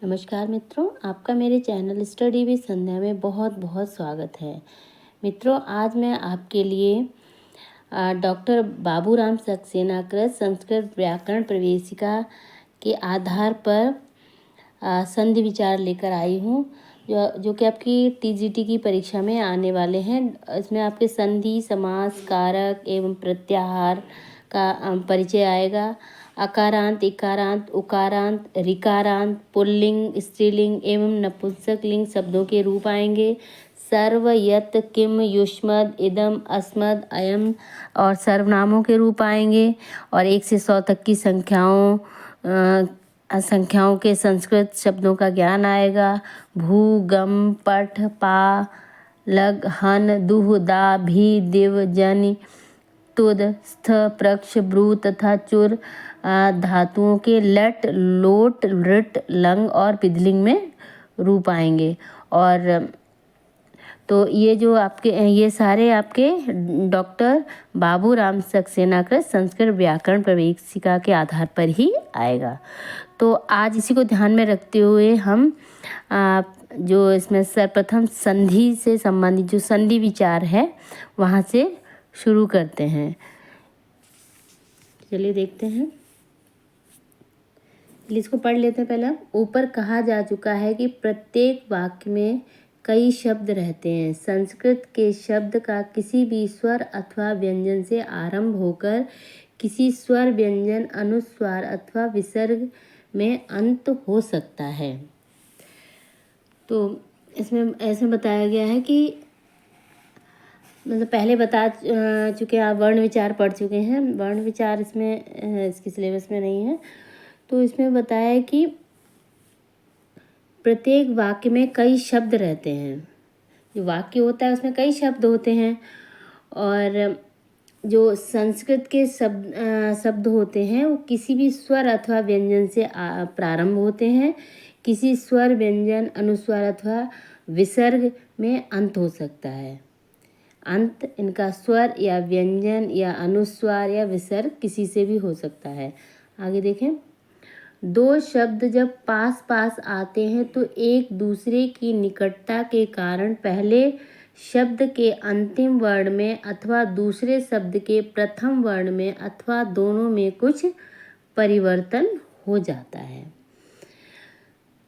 नमस्कार मित्रों, आपका मेरे चैनल स्टडी विद संध्या में बहुत बहुत स्वागत है। मित्रों, आज मैं आपके लिए डॉक्टर बाबूराम सक्सेना कृत संस्कृत व्याकरण प्रवेशिका के आधार पर संधि विचार लेकर आई हूँ, जो कि आपकी टीजीटी की परीक्षा में आने वाले हैं। इसमें आपके संधि, समास, कारक एवं प्रत्याहार का परिचय आएगा। अकारांत, इकारांत, उकारांत, ऋकारांत, पुल्लिंग, स्त्रीलिंग एवं नपुंसकलिंग शब्दों के रूप आएंगे। सर्व, यत, किम, युष्मद, इदम, अस्मद, अयम और सर्वनामों के रूप आएंगे। और 1 से 100 तक की संख्याओं के संस्कृत शब्दों का ज्ञान आएगा। भू, गम, पठ, पा, लग, हन, दुह, दा, भी, दिव, जनि, तुद, स्थ, प्रक्ष, ब्रू तथा चुर धातुओं के लट, लोट, लृट, लंग और पिदलिंग में रूप आएंगे। और तो ये सारे आपके डॉक्टर बाबूराम सक्सेना कृत संस्कृत व्याकरण प्रवेशिका के आधार पर ही आएगा। तो आज इसी को ध्यान में रखते हुए हम जो इसमें सर्वप्रथम संधि से संबंधित जो संधि विचार है वहाँ से शुरू करते हैं। चलिए देखते हैं, इसको पढ़ लेते हैं। पहला, ऊपर कहा जा चुका है कि प्रत्येक वाक्य में कई शब्द रहते हैं। संस्कृत के शब्द का किसी भी स्वर अथवा व्यंजन से आरंभ होकर किसी स्वर, व्यंजन, अनुस्वार अथवा विसर्ग में अंत हो सकता है। तो इसमें ऐसे बताया गया है कि मतलब पहले बता चुके आप वर्ण विचार पढ़ चुके हैं। वर्ण विचार इसमें इसके सिलेबस में नहीं है। तो इसमें बताया है कि प्रत्येक वाक्य में कई शब्द रहते हैं। जो वाक्य होता है उसमें कई शब्द होते हैं। और जो संस्कृत के शब्द होते हैं वो किसी भी स्वर अथवा व्यंजन से प्रारंभ होते हैं। किसी स्वर, व्यंजन, अनुस्वार अथवा विसर्ग में अंत हो सकता है। अंत इनका स्वर या व्यंजन या अनुस्वार या विसर्ग किसी से भी हो सकता है। आगे देखें, दो शब्द जब पास पास आते हैं तो एक दूसरे की निकटता के कारण पहले शब्द के अंतिम वर्ण में अथवा दूसरे शब्द के प्रथम वर्ण में अथवा दोनों में कुछ परिवर्तन हो जाता है।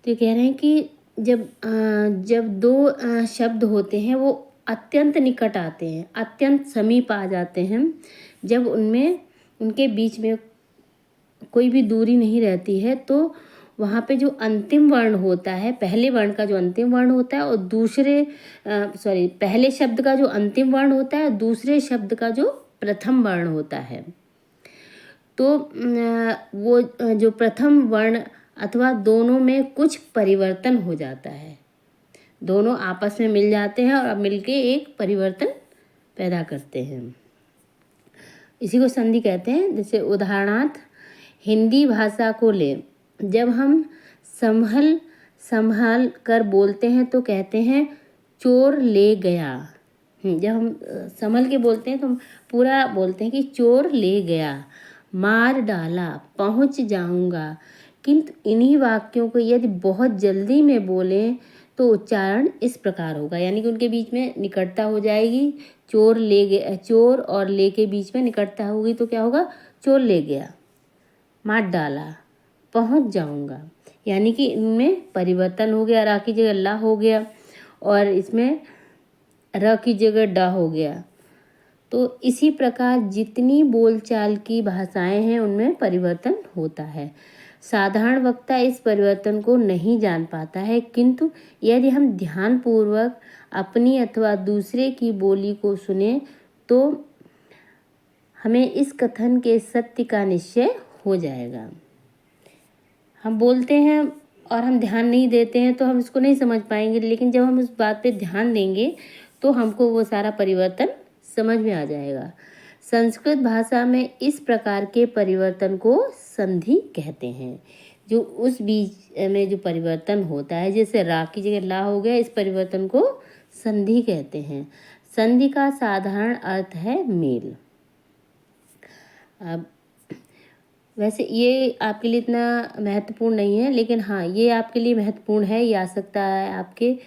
तो कह रहे हैं कि जब दो शब्द होते हैं वो अत्यंत निकट आते हैं, अत्यंत समीप आ जाते हैं, जब उनके बीच में कोई भी दूरी नहीं रहती है, तो वहाँ पे जो अंतिम वर्ण होता है, पहले वर्ण का जो अंतिम वर्ण होता है और पहले शब्द का जो अंतिम वर्ण होता है और दूसरे शब्द का जो प्रथम वर्ण होता है, तो वो जो प्रथम वर्ण अथवा दोनों में कुछ परिवर्तन हो जाता है। दोनों आपस में मिल जाते हैं और मिलके एक परिवर्तन पैदा करते हैं। इसी को संधि कहते हैं। जैसे उदाहरणार्थ हिंदी भाषा को ले, जब हम संभल कर बोलते हैं तो कहते हैं चोर ले गया। जब हम संभल के बोलते हैं तो हम पूरा बोलते हैं कि चोर ले गया, मार डाला, पहुंच जाऊंगा। किंतु इन्हीं वाक्यों को यदि बहुत जल्दी में बोलें तो उच्चारण इस प्रकार होगा, यानी कि उनके बीच में निकटता हो जाएगी। चोर ले गया, चोर और ले के बीच में निकटता होगी तो क्या होगा, चोर ले गया, मार डाला, पहुंच जाऊंगा। यानी कि इनमें परिवर्तन हो गया, रा की जगह ला हो गया और इसमें र की जगह डा हो गया। तो इसी प्रकार जितनी बोलचाल की भाषाएं हैं उनमें परिवर्तन होता है। साधारण वक्ता इस परिवर्तन को नहीं जान पाता है, किंतु यदि हम ध्यानपूर्वक अपनी अथवा दूसरे की बोली को सुने तो हमें इस कथन के सत्य का निश्चय हो जाएगा। हम बोलते हैं और हम ध्यान नहीं देते हैं तो हम इसको नहीं समझ पाएंगे, लेकिन जब हम उस बात पे ध्यान देंगे तो हमको वो सारा परिवर्तन समझ में आ जाएगा। संस्कृत भाषा में इस प्रकार के परिवर्तन को संधि कहते हैं। जो उस बीच में जो परिवर्तन होता है, जैसे रा की जगह ला हो गया, इस परिवर्तन को संधि कहते हैं। संधि का साधारण अर्थ है मेल। अब वैसे ये आपके लिए इतना महत्वपूर्ण नहीं है, लेकिन हाँ ये आपके लिए महत्वपूर्ण है, ये आ सकता है आपके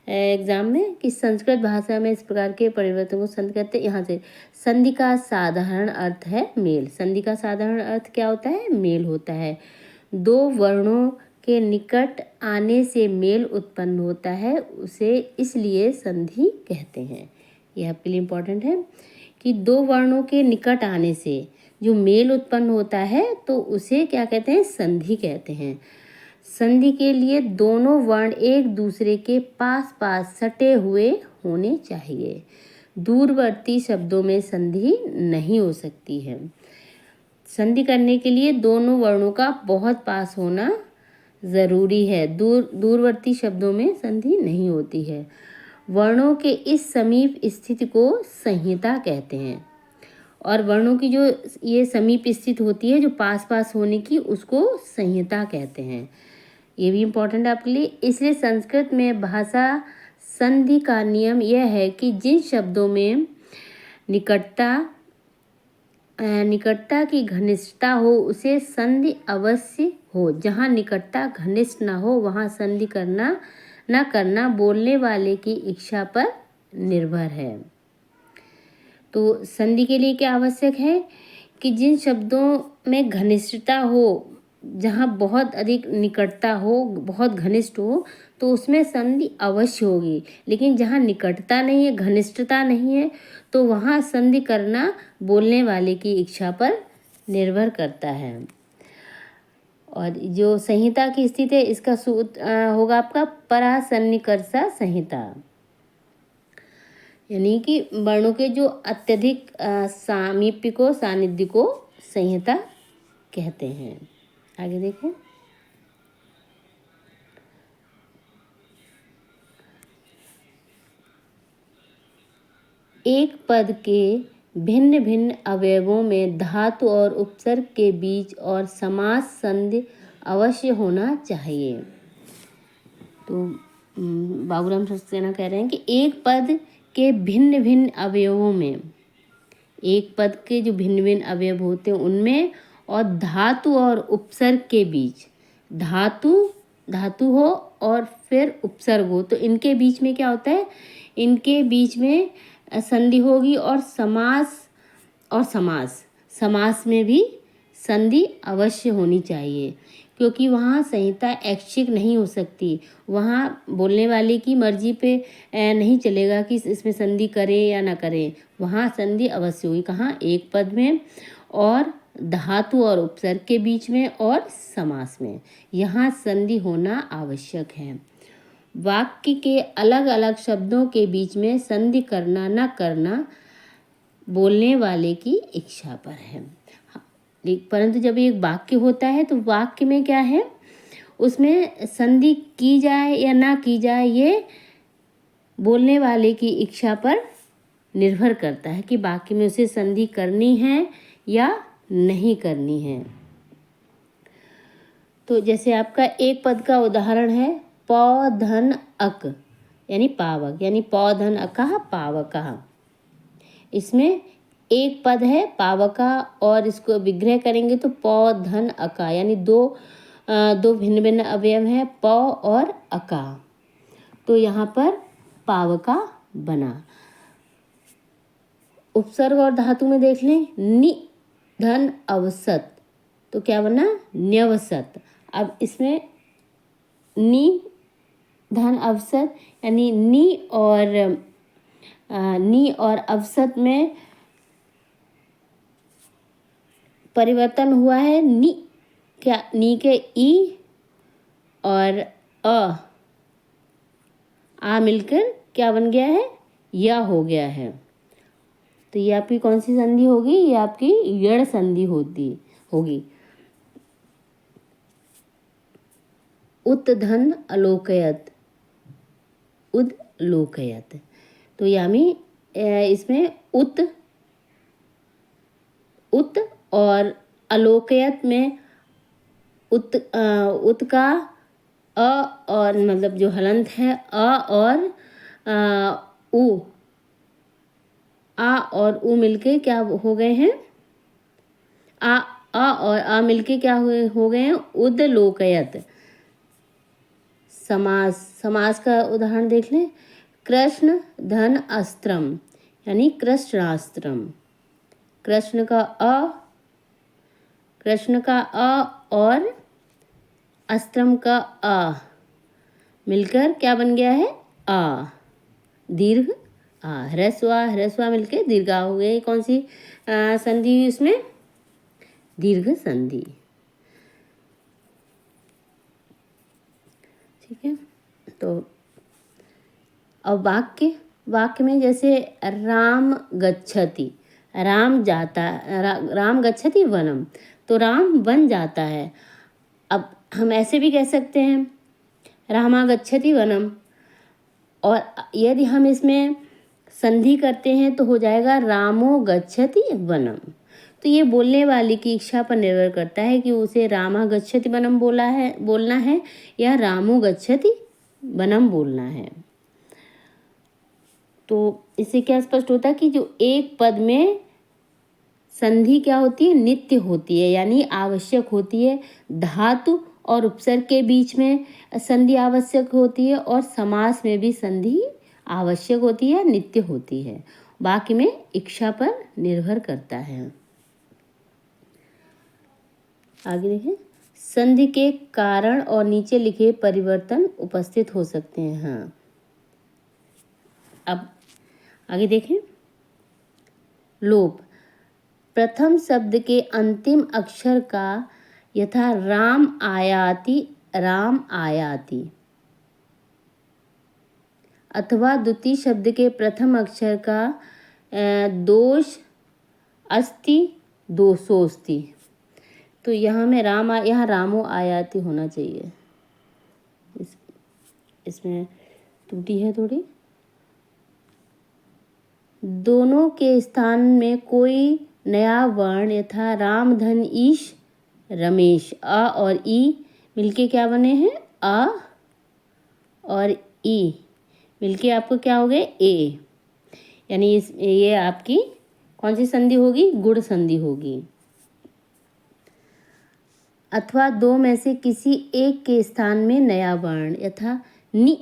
एग्जाम में कि संस्कृत भाषा में इस प्रकार के परिवर्तन को संधि कहते हैं। यहाँ से संधि का साधारण अर्थ है मेल। संधि का साधारण अर्थ क्या होता है? मेल होता है। दो वर्णों के निकट आने से मेल उत्पन्न होता है, उसे इसलिए संधि कहते हैं। ये आपके लिए इम्पोर्टेंट है कि दो वर्णों के निकट आने से जो मेल उत्पन्न होता है तो उसे क्या कहते हैं? संधि कहते हैं। संधि के लिए दोनों वर्ण एक दूसरे के पास पास सटे हुए होने चाहिए। दूरवर्ती शब्दों में संधि नहीं हो सकती है। संधि करने के लिए दोनों वर्णों का बहुत पास होना ज़रूरी है। दूरवर्ती शब्दों में संधि नहीं होती है। वर्णों के इस समीप स्थिति को संहिता कहते हैं, और वर्णों की जो ये समीप स्थित होती है, जो पास पास होने की, उसको संहिता कहते हैं। ये भी इम्पोर्टेंट है आपके लिए। इसलिए संस्कृत में भाषा संधि का नियम यह है कि जिन शब्दों में निकटता की घनिष्ठता हो उसे संधि अवश्य हो। जहाँ निकटता घनिष्ठ ना हो वहाँ संधि करना न करना बोलने वाले की इच्छा पर निर्भर है। तो संधि के लिए क्या आवश्यक है कि जिन शब्दों में घनिष्ठता हो, जहाँ बहुत अधिक निकटता हो, बहुत घनिष्ठ हो, तो उसमें संधि अवश्य होगी। लेकिन जहाँ निकटता नहीं है, घनिष्ठता नहीं है, तो वहाँ संधि करना बोलने वाले की इच्छा पर निर्भर करता है। और जो संहिता की स्थिति है, इसका सूत्र होगा आपका परासन्निकर्षा संहिता, यानी कि वर्णों के जो अत्यधिक सामीप्य को, सानिध्य को संहिता कहते हैं। आगे देखो, एक पद के भिन्न भिन्न अवयवों में धातु और उपसर्ग के बीच और समास संधि अवश्य होना चाहिए। तो बाबूराम सक्सेना कह रहे हैं कि एक पद के भिन्न भिन्न अवयवों में, एक पद के जो भिन्न भिन्न अवयव होते हैं उनमें, और धातु और उपसर्ग के बीच, धातु हो और फिर उपसर्ग हो, तो इनके बीच में क्या होता है? इनके बीच में संधि होगी। और समास में भी संधि अवश्य होनी चाहिए, क्योंकि वहाँ संहिता ऐच्छिक नहीं हो सकती। वहाँ बोलने वाले की मर्जी पे नहीं चलेगा कि इसमें संधि करें या ना करें। वहाँ संधि अवश्य हुई। कहाँ? एक पद में, और धातु और उपसर्ग के बीच में, और समास में, यहाँ संधि होना आवश्यक है। वाक्य के अलग अलग शब्दों के बीच में संधि करना न करना बोलने वाले की इच्छा पर है। परंतु जब एक वाक्य होता है तो वाक्य में क्या है? उसमें संधि की जाए या ना की जाए, ये बोलने वाले की इच्छा पर निर्भर करता है कि वाक्य में उसे संधि करनी है या नहीं करनी है। तो जैसे आपका एक पद का उदाहरण है पौधन अक, यानी पावक, यानी पौधन अकः पावकः। इसमें एक पद है पावका, और इसको विग्रह करेंगे तो पौधन अका, यानी दो भिन्न भिन्न अवयव हैं, पौ और अका। तो यहाँ पर पावका बना। उपसर्ग और धातु में देख लें, नि धन अवसत, तो क्या बना? न्यवसत। अब इसमें नि धन अवसत, यानी नि और अवसत में परिवर्तन हुआ है। नी के ई और आ मिलकर क्या बन गया है? या हो गया है। तो ये आपकी कौन सी संधि होगी? ये आपकी यड़ संधि होगी। उत्धन अलोकयत, उदलोकयत। तो यानी इसमें उत और अलोकयत में उत का और मतलब जो हलंत है और उ, आ और उ मिलके क्या हो गए हैं? और आ मिलके क्या हुए हो गए हैं, उदलोकयत। समास का उदाहरण देख लें, कृष्ण धन अस्त्रम, यानी कृष्णास्त्रम। कृष्ण का और अस्त्रम का आ मिलकर क्या बन गया है, आ, दीर्घ आ। ह्रस्वा मिलके दीर्घा हो गया। कौन सी संधि हुई उसमें, दीर्घ संधि। ठीक है। तो अब वाक्य में जैसे राम गच्छति, राम गच्छति वनम, तो राम वन जाता है। अब हम ऐसे भी कह सकते हैं रामा गच्छति वनम, और यदि हम इसमें संधि करते हैं तो हो जाएगा रामो गच्छति वनम। तो ये बोलने वाले की इच्छा पर निर्भर करता है कि उसे रामा गच्छति वनम बोलना है या रामो गच्छति वनम बोलना है। तो इससे क्या स्पष्ट होता है कि जो एक पद में संधि क्या होती है, नित्य होती है, यानी आवश्यक होती है। धातु और उपसर्ग के बीच में संधि आवश्यक होती है, और समास में भी संधि आवश्यक होती है, नित्य होती है। वाक्य में इच्छा पर निर्भर करता है। आगे देखें, संधि के कारण और नीचे लिखे परिवर्तन उपस्थित हो सकते हैं। हाँ, अब आगे देखें, लोप। प्रथम शब्द के अंतिम अक्षर का यथा राम आयाति, अथवा द्वितीय शब्द के प्रथम अक्षर का दोष अस्ति दोषोस्ति। तो यहाँ में यहाँ रामो आयाति होना चाहिए, इसमें त्रुटि है थोड़ी। दोनों के स्थान में कोई नया वर्ण यथा राम धन ईश रमेश, अ और ई मिलके क्या बने हैं, अ और ई मिलके आपको क्या हो गए, ए, यानी ये आपकी कौन सी संधि होगी, गुण संधि होगी। अथवा दो में से किसी एक के स्थान में नया वर्ण यथा नि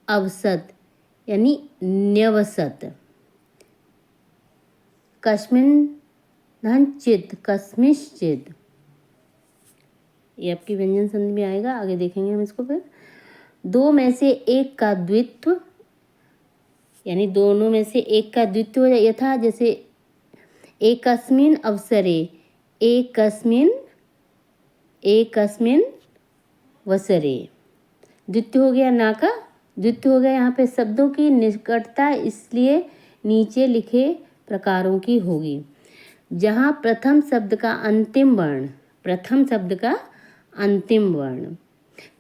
अवसत, यानी न्यवसत। कस्मिन धन चित, कस्मिश्चित, ये आपकी व्यंजन संधि में आएगा। आगे देखेंगे हम इसको। फिर दो में से एक का द्वित्व, यानी दोनों में से एक का द्वित्व हो जाए, यथा जैसे एकस्मिन अवसरे, एकस्मिन वसरे, द्वित्व हो गया, ना का द्वित्व हो गया। यहाँ पे शब्दों की निकटता इसलिए नीचे लिखे प्रकारों की होगी। जहाँ प्रथम शब्द का अंतिम वर्ण,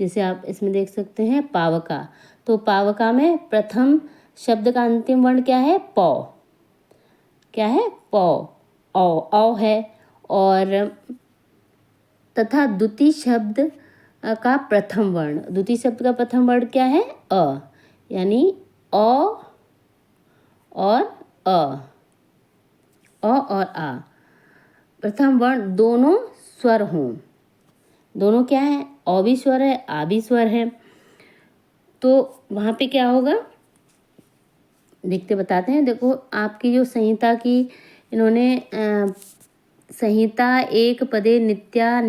जैसे आप इसमें देख सकते हैं पावका, तो पावका में प्रथम शब्द का अंतिम वर्ण क्या है, पौ, क्या है, पौ, औ है। और तथा द्वितीय शब्द का प्रथम वर्ण क्या है, अ, यानी अ और आ। प्रथम वर्ण दोनों स्वर हों, दोनों क्या है, अ भी स्वर है, आ भी स्वर है। तो वहाँ पे क्या होगा, देखते बताते हैं। देखो आपकी जो संहिता की इन्होंने संहिता एक पदे नित्या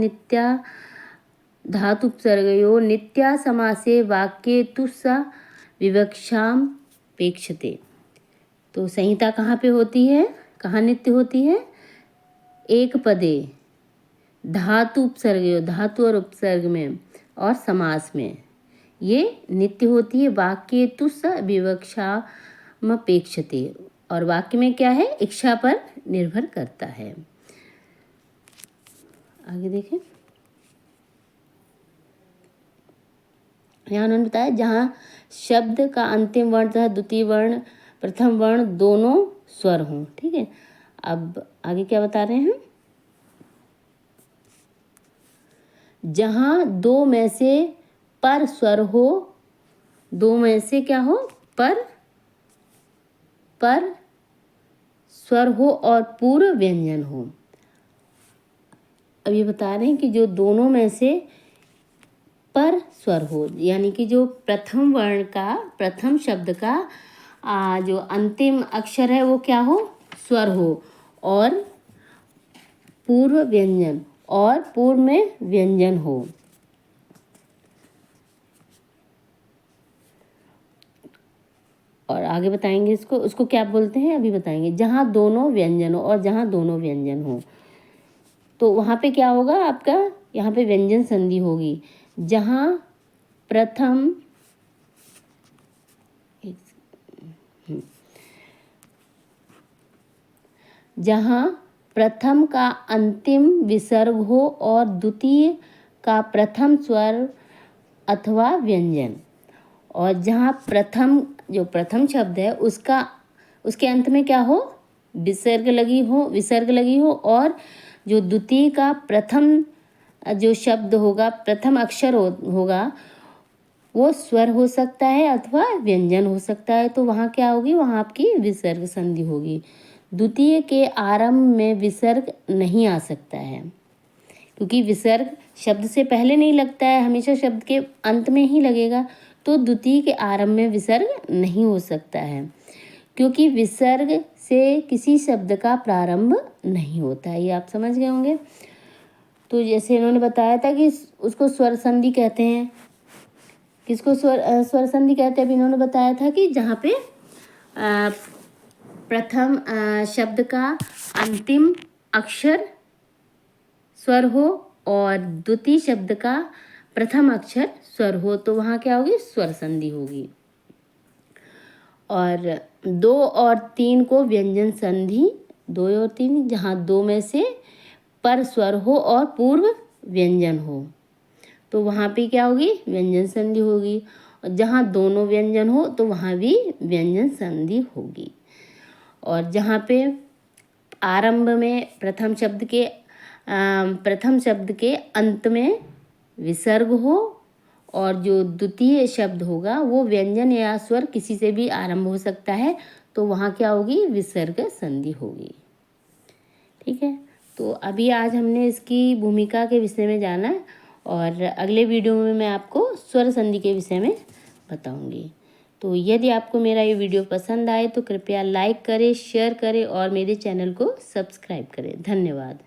धातु उपसर्गयो नित्या समासे वाक्ये तुस्सा विवक्षाम पेक्षते। तो संहिता कहाँ पे होती है, कहाँ नित्य होती है, एक पदे धातु उपसर्गयो, धातु और उपसर्ग में और समास में ये नित्य होती है। वाक्ये तुस्सा विवक्षाम अपेक्षते, और वाक्य में क्या है, इच्छा पर निर्भर करता है। आगे देखें, यहाँ उन्होंने बताया जहाँ शब्द का अंतिम वर्ण तथा द्वितीय वर्ण प्रथम वर्ण दोनों स्वर हों। ठीक है, अब आगे क्या बता रहे हैं, जहाँ दो में से पर स्वर हो, दो में से क्या हो, पर स्वर हो और पूर्व व्यंजन हो। अब ये बता रहे हैं कि जो दोनों में से पर स्वर हो, यानी कि जो प्रथम वर्ण का, प्रथम शब्द का जो अंतिम अक्षर है वो क्या हो, स्वर हो, और पूर्व व्यंजन, और पूर्व में व्यंजन हो। और आगे बताएंगे उसको क्या बोलते हैं अभी बताएंगे। जहाँ दोनों व्यंजन हो, और जहाँ दोनों व्यंजन हो तो वहाँ पे क्या होगा आपका, यहाँ पे व्यंजन संधि होगी। जहाँ प्रथम जहाँ प्रथम का अंतिम विसर्ग हो और द्वितीय का प्रथम स्वर अथवा व्यंजन, और जहाँ प्रथम, जो प्रथम शब्द है उसके अंत में क्या हो, विसर्ग लगी हो, और जो द्वितीय का प्रथम जो शब्द होगा, प्रथम अक्षर होगा वो स्वर हो सकता है अथवा व्यंजन हो सकता है। तो वहाँ क्या होगी, वहाँ आपकी विसर्ग संधि होगी। द्वितीय के आरंभ में विसर्ग नहीं आ सकता है, क्योंकि विसर्ग शब्द से पहले नहीं लगता है, हमेशा शब्द के अंत में ही लगेगा। तो द्वितीय के आरंभ में विसर्ग नहीं हो सकता है, क्योंकि विसर्ग से किसी शब्द का प्रारंभ नहीं होता है। ये आप समझ गए होंगे। तो जैसे इन्होंने बताया था कि उसको स्वर संधि कहते हैं। किसको स्वर संधि कहते हैं, अभी इन्होंने बताया था कि जहाँ पे प्रथम शब्द का अंतिम अक्षर स्वर हो और द्वितीय शब्द का प्रथम अक्षर स्वर हो, तो वहाँ क्या होगी, स्वर संधि होगी। और 2 और 3 को व्यंजन संधि, 2 और 3, जहाँ 2 में से पर स्वर हो और पूर्व व्यंजन हो, तो वहाँ पे क्या होगी, व्यंजन संधि होगी। और जहाँ दोनों व्यंजन हो तो वहाँ भी व्यंजन संधि होगी। और जहाँ पे आरंभ में प्रथम शब्द के अंत में विसर्ग हो, और जो द्वितीय शब्द होगा वो व्यंजन या स्वर किसी से भी आरंभ हो सकता है, तो वहाँ क्या होगी, विसर्ग संधि होगी। ठीक है, तो अभी आज हमने इसकी भूमिका के विषय में जाना, और अगले वीडियो में मैं आपको स्वर संधि के विषय में बताऊंगी। तो यदि आपको मेरा ये वीडियो पसंद आए तो कृपया लाइक करें, शेयर करें और मेरे चैनल को सब्सक्राइब करें। धन्यवाद।